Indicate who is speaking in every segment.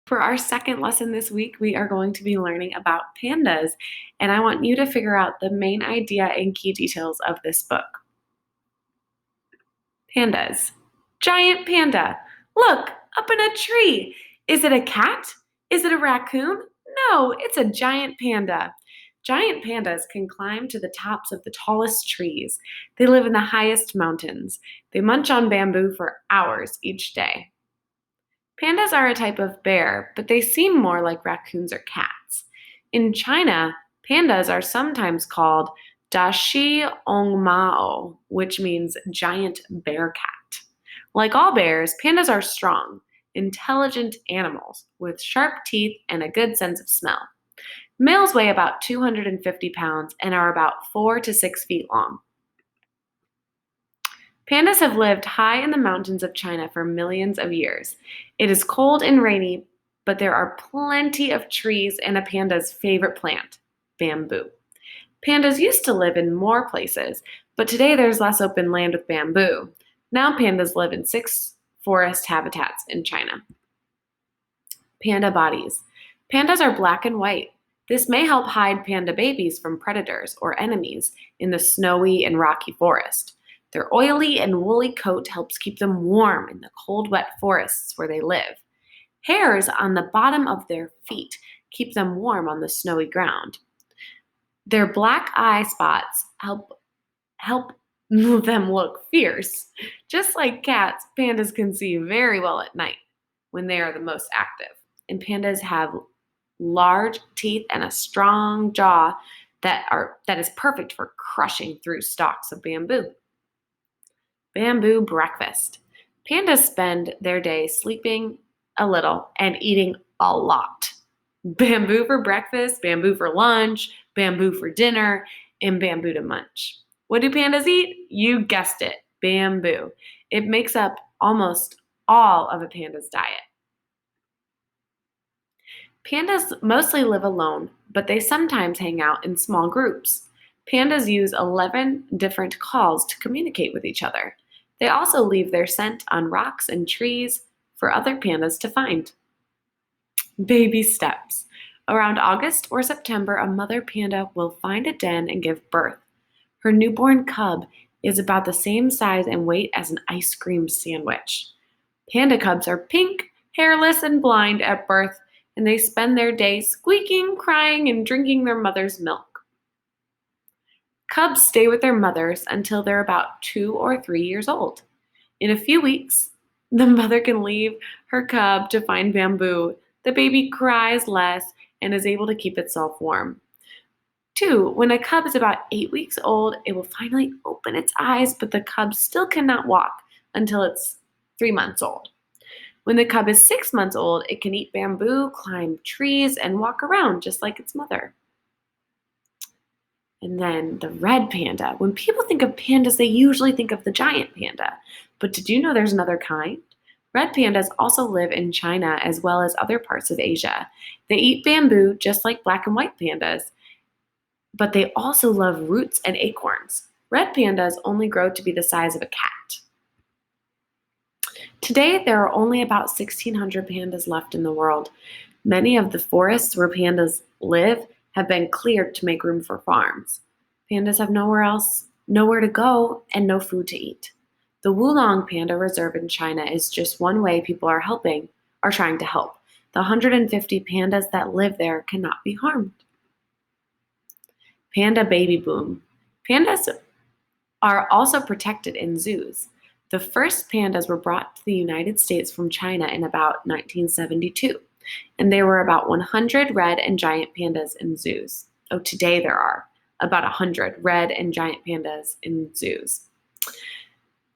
Speaker 1: For our second lesson this week, we are going to be learning about pandas, and I want you to figure out the main idea and key details of this book. Pandas. Giant panda. Look, up in a tree. Is it a cat? Is it a raccoon? No, it's a giant panda. Giant pandas can climb to the tops of the tallest trees. They live in the highest mountains. They munch on bamboo for hours each day. Pandas are a type of bear, but they seem more like raccoons or cats. In China, pandas are sometimes called dashi ongmao, which means giant bear cat. Like all bears, pandas are strong, intelligent animals with sharp teeth and a good sense of smell. Males weigh about 250 pounds and are about 4 to 6 feet long. Pandas have lived high in the mountains of China for millions of years. It is cold and rainy, but there are plenty of trees and a panda's favorite plant, bamboo. Pandas used to live in more places, but today there's less open land with bamboo. Now pandas live in 6 forest habitats in China. Panda bodies. Pandas are black and white. This may help hide panda babies from predators or enemies in the snowy and rocky forest. Their oily and woolly coat helps keep them warm in the cold, wet forests where they live. Hairs on the bottom of their feet keep them warm on the snowy ground. Their black eye spots help them look fierce. Just like cats, pandas can see very well at night when they are the most active. And pandas have large teeth and a strong jaw that is perfect for crushing through stalks of bamboo. Bamboo breakfast. Pandas spend their day sleeping a little and eating a lot. Bamboo for breakfast, bamboo for lunch, bamboo for dinner, and bamboo to munch. What do pandas eat? You guessed it, bamboo. It makes up almost all of a panda's diet. Pandas mostly live alone, but they sometimes hang out in small groups. Pandas use 11 different calls to communicate with each other. They also leave their scent on rocks and trees for other pandas to find. Baby steps. Around August or September, a mother panda will find a den and give birth. Her newborn cub is about the same size and weight as an ice cream sandwich. Panda cubs are pink, hairless, and blind at birth, and they spend their days squeaking, crying, and drinking their mother's milk. Cubs stay with their mothers until they're about 2 or 3 years old. In a few weeks, the mother can leave her cub to find bamboo. The baby cries less and is able to keep itself warm. 2, when a cub is about 8 weeks old, it will finally open its eyes, but the cub still cannot walk until it's 3 months old. When the cub is 6 months old, it can eat bamboo, climb trees, and walk around just like its mother. And then the red panda. When people think of pandas, they usually think of the giant panda. But did you know there's another kind? Red pandas also live in China as well as other parts of Asia. They eat bamboo just like black and white pandas, but they also love roots and acorns. Red pandas only grow to be the size of a cat. Today, there are only about 1,600 pandas left in the world. Many of the forests where pandas live have been cleared to make room for farms. Pandas have nowhere to go, and no food to eat. The Wulong Panda Reserve in China is just one way people are trying to help. The 150 pandas that live there cannot be harmed. Panda baby boom. Pandas are also protected in zoos. The first pandas were brought to the United States from China in about 1972. And there were about 100 red and giant pandas in zoos. Today there are about 100 red and giant pandas in zoos.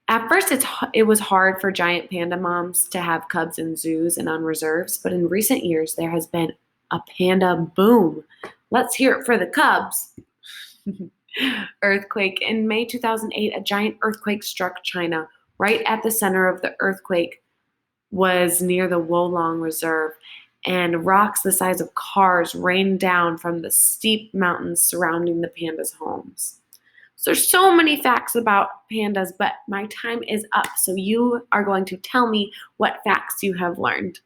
Speaker 1: At first, it was hard for giant panda moms to have cubs in zoos and on reserves, but in recent years, there has been a panda boom. Let's hear it for the cubs. Earthquake. In May 2008, a giant earthquake struck China. Right at the center of the earthquake was near the Wolong Reserve, and rocks the size of cars rained down from the steep mountains surrounding the pandas' homes. So there's so many facts about pandas, but my time is up, so you are going to tell me what facts you have learned.